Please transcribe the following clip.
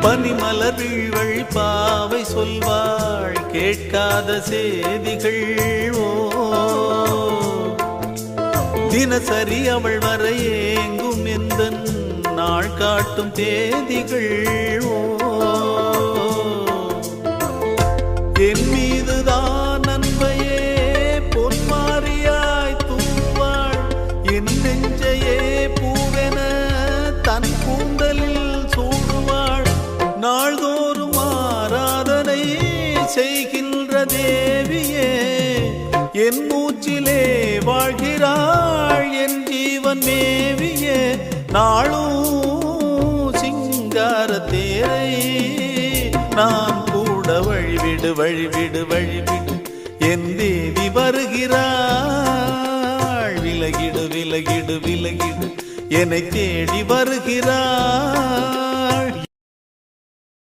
பனிமலர் வீழ்வழி பாவை சொல்வாள் கேட்காத செய்திகள். ஓ தினசரி அவள் வர ஏங்கும் எந்த நாள் காட்டும் தேதிகள். ஓ என் மீதுதான் அன்பையே பொன்மாரியாய் தூவாள். என் நெஞ்சையே பூவென தன் கூந்தலில் சூடுவாள். நாள்தோறும் ஆராதனை செய்கின்ற தேவியே என் மூச்சிலே வாழ்கிறாள் என் ஜீவன் மேவியே. நாளும் சிங்கார தேரை நான் கூட வழிவிடு வழிவிடு வழிவிடு என் தேவி வருகிறாள். விலகிடு விலகிடு விலகிடு என்னை தேடி வருகிறாள்.